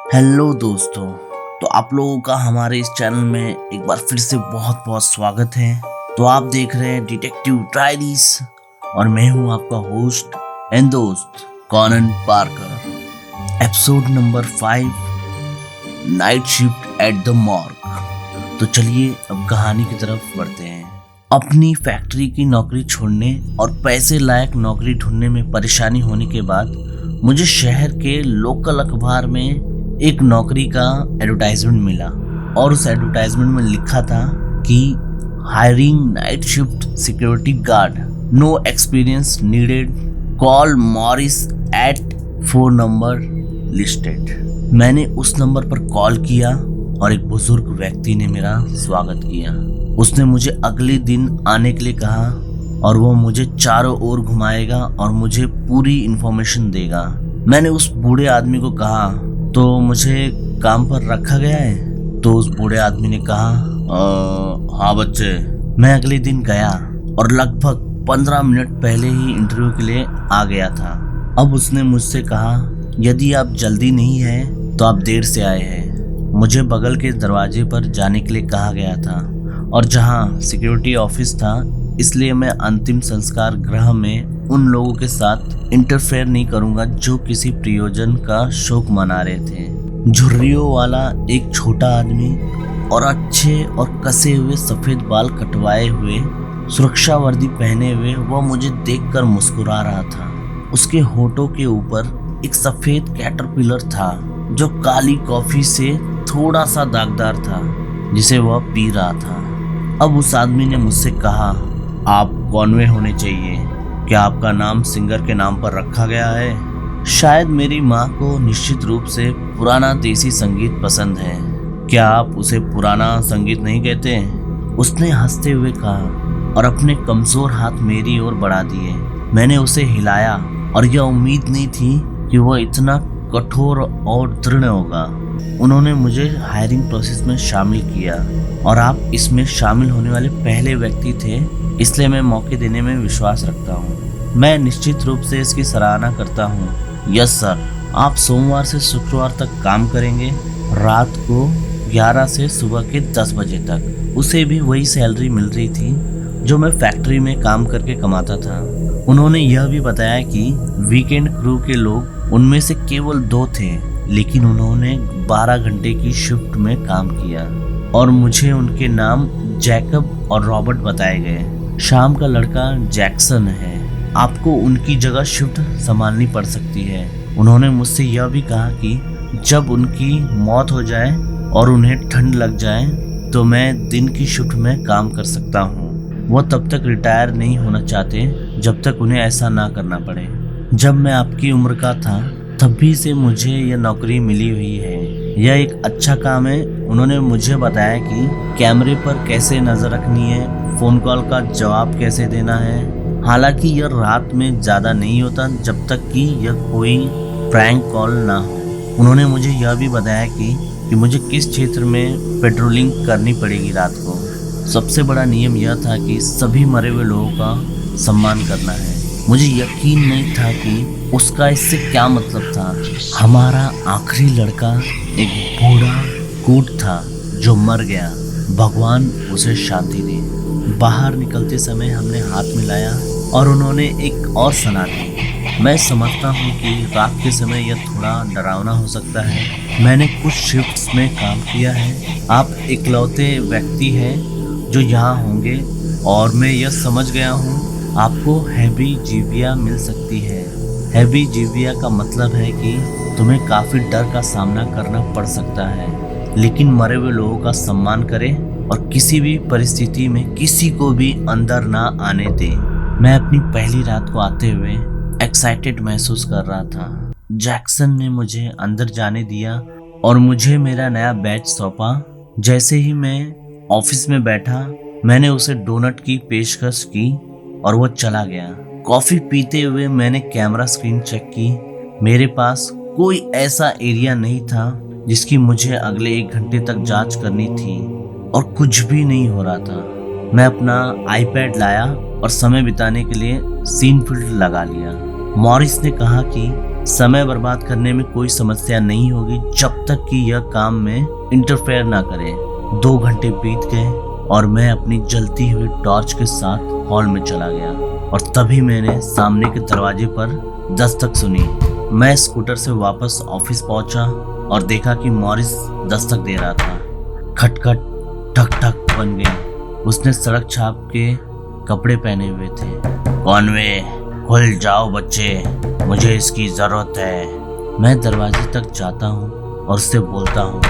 Hello दोस्तों। तो आप लोगों का हमारे इस चैनल में एक बार फिर से बहुत बहुत स्वागत है। तो आप देख रहे हैं डिटेक्टिव डायरीज और मैं हूं आपका होस्ट एंड दोस्त Conan Parker. Episode number 5, night shift at the morgue. तो चलिए अब कहानी की तरफ बढ़ते हैं। अपनी फैक्ट्री की नौकरी छोड़ने और पैसे लायक नौकरी ढूंढने में परेशानी होने के बाद मुझे शहर के लोकल अखबार में एक नौकरी का एडवर्टाइजमेंट मिला और उस एडवर्टाइजमेंट में लिखा था कि hiring night shift security guard, no experience needed, call Morris at 4 number listed. मैंने उस नंबर पर कॉल किया और एक बुजुर्ग व्यक्ति ने मेरा स्वागत किया। उसने मुझे अगले दिन आने के लिए कहा और वो मुझे चारों ओर घुमाएगा और मुझे पूरी इंफॉर्मेशन देगा। मैंने उस बूढ़े आदमी को कहा, तो मुझे काम पर रखा गया है? तो उस बूढ़े आदमी ने कहा, हाँ बच्चे। मैं अगले दिन गया और लगभग 15 मिनट पहले ही इंटरव्यू के लिए आ गया था। अब उसने मुझसे कहा, यदि आप जल्दी नहीं है तो आप देर से आए हैं। मुझे बगल के दरवाजे पर जाने के लिए कहा गया था और जहाँ सिक्योरिटी ऑफिस था, इसलिए मैं अंतिम संस्कार गृह में उन लोगों के साथ इंटरफेयर नहीं करूंगा जो किसी प्रियोजन का शोक मना रहे थे। झुर्रियों वाला एक छोटा आदमी और अच्छे और कसे हुए सफेद बाल कटवाए हुए, सुरक्षा वर्दी पहने हुए, वह मुझे देखकर मुस्कुरा रहा था। उसके होठों के ऊपर एक सफेद कैटरपिलर था जो काली कॉफी से थोड़ा सा दागदार था, जिसे वह पी रहा था। अब उस आदमी ने मुझसे कहा, आप कॉनवे होने चाहिए। क्या आपका नाम सिंगर के नाम पर रखा गया है? शायद मेरी माँ को निश्चित रूप से पुराना देसी संगीत पसंद है। क्या आप उसे पुराना संगीत नहीं कहते? उसने हंसते हुए कहा और अपने कमजोर हाथ मेरी ओर बढ़ा दिए। मैंने उसे हिलाया और यह उम्मीद नहीं थी कि वह इतना कठोर और दृढ़ होगा। उन्होंने मुझे हायरिंग प्रोसेस में शामिल किया और आप इसमें शामिल होने वाले पहले व्यक्ति थे, इसलिए मैं मौके देने में विश्वास रखता हूँ। मैं निश्चित रूप से इसकी सराहना करता हूँ। Yes sir. आप सोमवार से शुक्रवार तक काम करेंगे, रात को 11 से सुबह के 10 बजे तक। उसे भी वही सैलरी मिल रही थी जो मैं फैक्ट्री में काम करके कमाता था। उन्होंने यह भी बताया कि वीकेंड क्रू के लोग उनमें से केवल 2 थे, लेकिन उन्होंने 12 घंटे की शिफ्ट में काम किया और मुझे उनके नाम जैकब और रॉबर्ट बताए गए। शाम का लड़का जैक्सन है। आपको उनकी जगह शिफ्ट संभालनी पड़ सकती है। उन्होंने मुझसे यह भी कहा कि जब उनकी मौत हो जाए और उन्हें ठंड लग जाए तो मैं दिन की शिफ्ट में काम कर सकता हूँ। वो तब तक रिटायर नहीं होना चाहते जब तक उन्हें ऐसा ना करना पड़े। जब मैं आपकी उम्र का था तब भी से मुझे यह नौकरी मिली हुई है। यह एक अच्छा काम है। उन्होंने मुझे बताया कि कैमरे पर कैसे नजर रखनी है, फोन कॉल का जवाब कैसे देना है। हालांकि यह रात में ज़्यादा नहीं होता जब तक कि यह कोई प्रैंक कॉल ना हो। उन्होंने मुझे यह भी बताया कि मुझे किस क्षेत्र में पेट्रोलिंग करनी पड़ेगी रात को। सबसे बड़ा नियम यह था कि सभी मरे हुए लोगों का सम्मान करना है। मुझे यकीन नहीं था कि उसका इससे क्या मतलब था। हमारा आखिरी लड़का एक बूढ़ा कूट था जो मर गया। भगवान उसे शांति दे। बाहर निकलते समय हमने हाथ मिलाया और उन्होंने एक और सलाह दी। मैं समझता हूँ कि रात के समय यह थोड़ा डरावना हो सकता है। मैंने कुछ शिफ्ट्स में काम किया है। आप इकलौते व्यक्ति हैं जो यहाँ होंगे और मैं यह समझ गया हूँ आपको हेबीजीबिया मिल सकती है। हेबीजीबिया का मतलब है कि तुम्हें काफ़ी डर का सामना करना पड़ सकता है, लेकिन मरे हुए लोगों का सम्मान करें और किसी भी परिस्थिति में किसी को भी अंदर ना आने दे। मैं अपनी पहली रात को आते हुए एक्साइटेड महसूस कर रहा था। जैक्सन ने मुझे अंदर जाने दिया और मुझे मेरा नया बैच सौंपा। जैसे ही मैं ऑफिस में बैठा, मैंने उसे डोनट की पेशकश की और वो चला गया। कॉफी पीते हुए मैंने कैमरा स्क्रीन चेक की। मेरे पास कोई ऐसा एरिया नहीं था जिसकी मुझे अगले 1 घंटे तक जांच करनी थी और कुछ भी नहीं हो रहा था। मैं अपना आईपैड लाया और समय बिताने के लिए सीन फिल्टर लगा लिया। मॉरिस ने कहा कि समय बर्बाद करने में कोई समस्या नहीं होगी जब तक कि यह काम में इंटरफेयर ना करे। 2 घंटे बीत गए और मैं अपनी जलती हुई टॉर्च के साथ हॉल में चला गया और तभी मैंने सामने के दरवाजे पर दस्तक सुनी। मैं स्कूटर से वापस ऑफिस पहुंचा और देखा कि मॉरिस दस्तक दे रहा था। खटखट ठक ठक बन गई। उसने सड़क छाप के कपड़े पहने हुए थे। कौन वे? खुल जाओ बच्चे, मुझे इसकी जरूरत है। मैं दरवाजे तक जाता हूँ और उससे बोलता हूँ,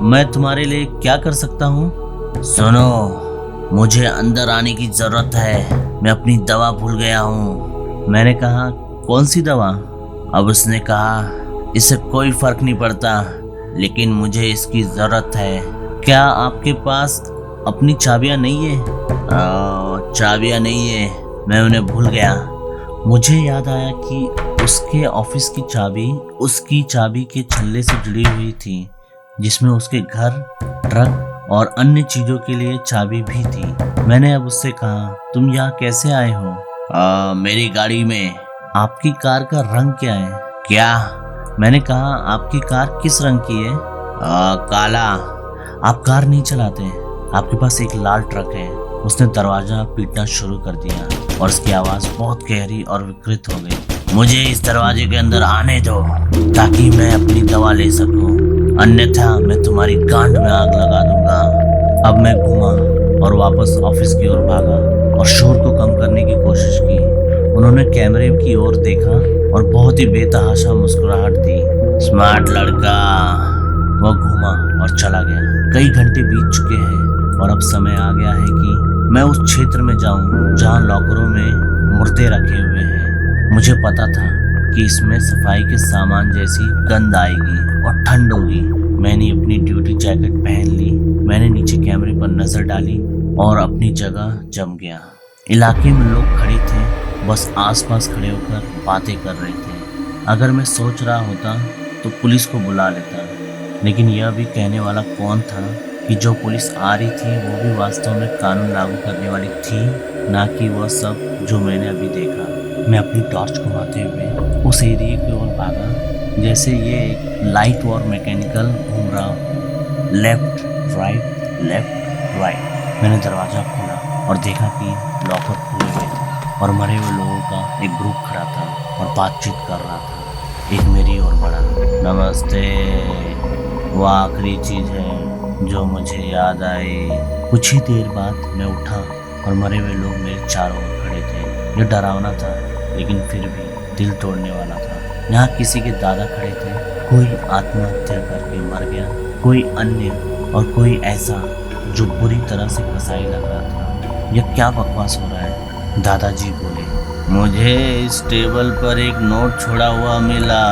मैं तुम्हारे लिए क्या कर सकता हूँ? सुनो, मुझे अंदर आने की जरूरत है, मैं अपनी दवा भूल गया हूँ। मैंने कहा, कौन सी दवा? अब उसने कहा, इससे कोई फर्क नहीं पड़ता, लेकिन मुझे इसकी जरूरत है। क्या आपके पास अपनी चाबियां नहीं है? चाबियां नहीं है, मैं उन्हें भूल गया। मुझे याद आया कि उसके ऑफिस की चाबी उसकी चाबी के छल्ले से जुड़ी हुई थी, जिसमें उसके घर, ट्रक और अन्य चीजों के लिए चाबी भी थी। मैंने अब उससे कहा, तुम यहाँ कैसे आए हो? मेरी गाड़ी में। आपकी कार का रंग क्या है? क्या? मैंने कहा, आपकी कार किस रंग की है? काला। आप कार नहीं चलाते, आपके पास एक लाल ट्रक है। उसने दरवाजा पीटना शुरू कर दिया और उसकी आवाज बहुत गहरी और विकृत हो गई। मुझे इस दरवाजे के अंदर आने दो ताकि मैं अपनी दवा ले सकूं, अन्यथा मैं तुम्हारी गांड में आग लगा दूंगा। अब मैं घूमा और वापस ऑफिस की ओर भागा और शोर को कम करने की कोशिश की। उन्होंने कैमरे की ओर देखा और बहुत ही बेतहाशा मुस्कुराहट दी। स्मार्ट लड़का। वो घूमा और चला गया। कई घंटे बीत चुके हैं और अब समय आ गया है कि मैं उस क्षेत्र में जाऊं जहां लॉकरों में मुर्दे रखे हुए हैं। मुझे पता था कि इसमें सफाई के सामान जैसी गंध आएगी और ठंड होगी। मैंने अपनी ड्यूटी जैकेट पहन ली। मैंने नीचे कैमरे पर नजर डाली और अपनी जगह जम गया। इलाके में लोग खड़े थे, बस आसपास खड़े होकर बातें कर रहे थे। अगर मैं सोच रहा होता तो पुलिस को बुला लेता, लेकिन यह भी कहने वाला कौन था कि जो पुलिस आ रही थी वो भी वास्तव में कानून लागू करने वाली थी, ना कि वह सब जो मैंने अभी देखा। मैं अपनी टॉर्च घुमाते हुए उस एरिया की ओर भागा जैसे ये एक लाइट और मैकेनिकल घूम रहा हो। Left right, left right. मैंने दरवाजा खोला और देखा कि लॉकर खुले हुए थे और मरे हुए लोगों का एक ग्रुप खड़ा था और बातचीत कर रहा था। एक मेरी ओर बढ़ा। नमस्ते। वो आखिरी चीज है जो मुझे याद आई। कुछ ही देर बाद मैं उठा और मरे हुए लोग मेरे चारों ओर खड़े थे। यह डरावना था, लेकिन फिर भी दिल तोड़ने वाला था। यहाँ किसी के दादा खड़े थे, कोई आत्महत्या करके मर गया, कोई अन्य और कोई ऐसा जो बुरी तरह से कसाई लग रहा था। यह क्या बकवास हो रहा है? दादाजी बोले, मुझे इस टेबल पर एक नोट छोड़ा हुआ मिला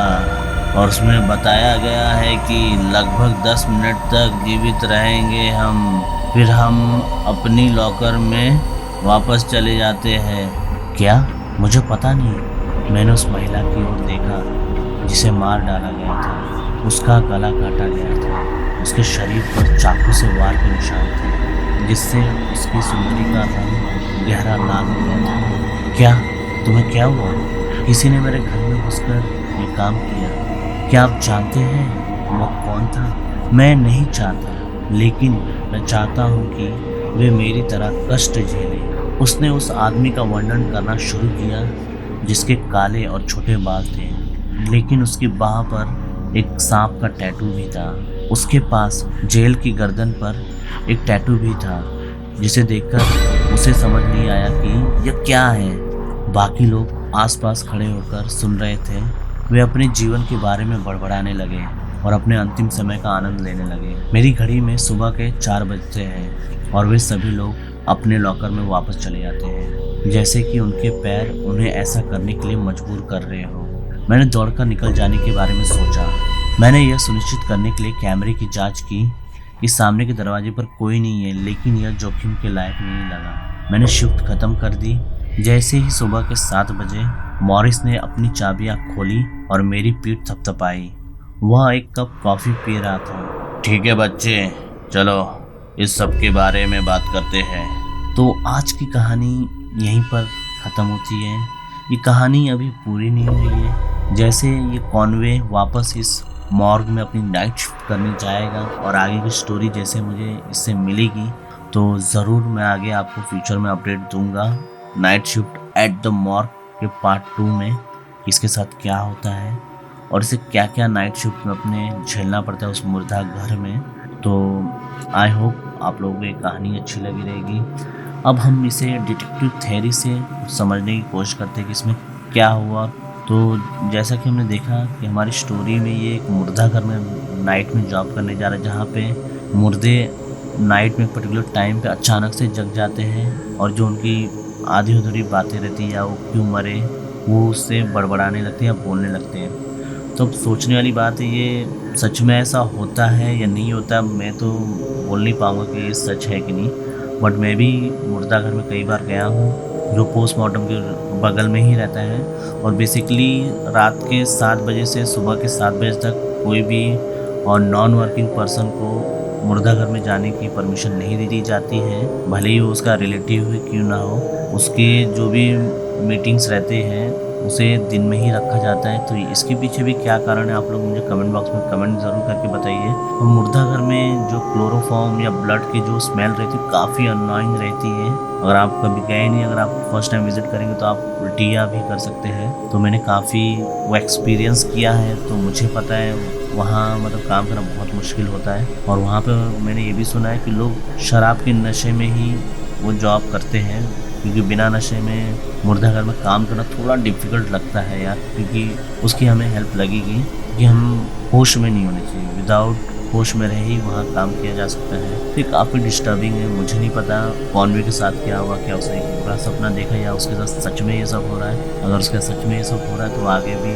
और उसमें बताया गया है कि लगभग 10 मिनट तक जीवित रहेंगे हम, फिर हम अपनी लॉकर में वापस चले जाते हैं। क्या? मुझे पता नहीं। मैंने उस महिला की ओर देखा जिसे मार डाला गया था। उसका गला काटा गया था। उसके शरीर पर चाकू से वार के निशान थे, जिससे उसकी सुंदरी का रंग गहरा लाल हो गया था। क्या? तुम्हें क्या हुआ? किसी ने मेरे घर में घुसकर ये काम किया। क्या आप जानते हैं वो कौन था? मैं नहीं चाहता, लेकिन मैं चाहता हूँ कि वे मेरी तरह कष्ट झेले। उसने उस आदमी का वर्णन करना शुरू किया जिसके काले और छोटे बाल थे, लेकिन उसकी बाह पर एक सांप का टैटू भी था। उसके पास जेल की गर्दन पर एक टैटू भी था, जिसे देखकर उसे समझ नहीं आया कि यह क्या है। बाकी लोग आसपास खड़े होकर सुन रहे थे। वे अपने जीवन के बारे में बड़बड़ाने लगे और अपने अंतिम समय का आनंद लेने लगे। मेरी घड़ी में सुबह के 4 बजते हैं और वे सभी लोग अपने लॉकर में वापस चले जाते हैं, जैसे कि उनके पैर उन्हें ऐसा करने के लिए मजबूर कर रहे हो। मैंने दौड़कर निकल जाने के बारे में सोचा। मैंने यह सुनिश्चित करने के लिए कैमरे की जांच की कि सामने के दरवाजे पर कोई नहीं है, लेकिन यह जोखिम के लायक नहीं लगा। मैंने शिफ्ट खत्म कर दी। जैसे ही सुबह के 7 बजे मॉरिस ने अपनी चाबियां खोली और मेरी पीठ थपथपाई। वह एक कप कॉफी पी रहा था। ठीक है बच्चे, चलो इस सब के बारे में बात करते हैं। तो आज की कहानी यहीं पर ख़त्म होती है। ये कहानी अभी पूरी नहीं हुई है। जैसे ये कॉनवे वापस इस मॉर्ग में अपनी नाइट शिफ्ट करने जाएगा और आगे की स्टोरी जैसे मुझे इससे मिलेगी तो ज़रूर मैं आगे आपको फ्यूचर में अपडेट दूंगा night shift at the morgue के पार्ट 2 में इसके साथ क्या होता है और इसे क्या क्या नाइट शिफ्ट में अपने झेलना पड़ता है उस मुर्दा घर में। तो आई होप आप लोगों को ये कहानी अच्छी लगी रहेगी। अब हम इसे डिटेक्टिव थ्योरी से समझने की कोशिश करते हैं कि इसमें क्या हुआ। तो जैसा कि हमने देखा कि हमारी स्टोरी में ये एक मुर्दा घर में नाइट में जॉब करने जा रहा है जहाँ पे मुर्दे नाइट में एक पर्टिकुलर टाइम पे अचानक से जग जाते हैं और जो उनकी आधी अधूरी बातें रहती हैं या वो क्यों मरे वो उससे बड़बड़ाने लगते हैं या बोलने लगते हैं। तो अब सोचने वाली बात है ये सच में ऐसा होता है या नहीं होता। मैं तो बोल नहीं पाऊँगा कि ये सच है कि नहीं, बट मैं भी मुर्दा घर में कई बार गया हूँ जो पोस्टमार्टम के बगल में ही रहता है और बेसिकली रात के 7 बजे से सुबह के 7 बजे तक कोई भी और नॉन वर्किंग पर्सन को मुर्दा घर में जाने की परमिशन नहीं दी जाती है, भले ही वो उसका रिलेटिव क्यों ना हो। उसके जो भी मीटिंग्स रहते हैं उसे दिन में ही रखा जाता है। तो इसके पीछे भी क्या कारण है आप लोग मुझे कमेंट बॉक्स में कमेंट ज़रूर करके बताइए। और मुर्दा घर में जो क्लोरोफॉर्म या ब्लड की जो स्मेल रहती है काफ़ी अननोइंग रहती है। अगर आप कभी गए नहीं, अगर आप फर्स्ट टाइम विजिट करेंगे तो आप उल्टियाँ भी कर सकते हैं। तो मैंने काफ़ी वो एक्सपीरियंस किया है तो मुझे पता है वहाँ मतलब काम करना बहुत मुश्किल होता है। और वहाँ पे मैंने ये भी सुना है कि लोग शराब के नशे में ही वो जॉब करते हैं क्योंकि बिना नशे में मुर्दा घर में काम करना थोड़ा डिफ़िकल्ट लगता है यार, क्योंकि उसकी हमें हेल्प लगेगी कि हम होश में नहीं होने चाहिए। विदाउट होश में रहे ही वहाँ काम किया जा सकता है। तो काफ़ी डिस्टर्बिंग है। मुझे नहीं पता कॉन्वे के साथ क्या हुआ, क्या उसने एक बुरा सपना देखा या उसके साथ सच में ये सब हो रहा है। अगर उसके सच में ये सब हो रहा है तो आगे भी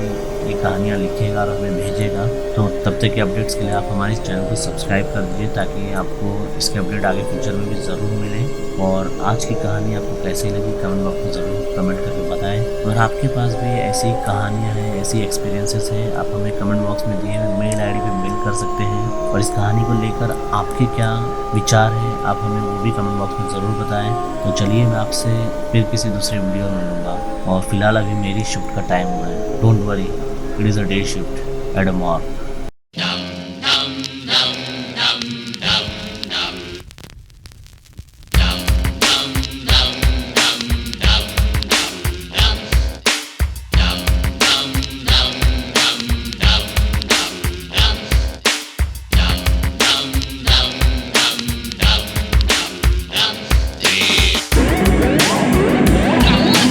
ये कहानियाँ लिखेगा और हमें भेजेगा। तो तब तक के अपडेट्स के लिए आप हमारे इस चैनल को सब्सक्राइब कर दीजिए ताकि आपको इसके अपडेट आगे फ्यूचर में भी ज़रूर मिले। और आज की कहानी आपको कैसी लगी कमेंट बॉक्स में ज़रूर कमेंट करके बताएं। अगर आपके पास भी ऐसी कहानियाँ हैं, ऐसी एक्सपीरियंसेस हैं, आप हमें कमेंट बॉक्स में दिए हुए मेल आईडी पे मेल कर सकते हैं। और इस कहानी को लेकर आपके क्या विचार हैं आप हमें वो भी कमेंट बॉक्स में ज़रूर बताएं। तो चलिए मैं आपसे फिर किसी दूसरे वीडियो में मिलूँगा। और फिलहाल अभी मेरी शिफ्ट का टाइम हुआ है। Don't worry, it is a day shift at a morgue.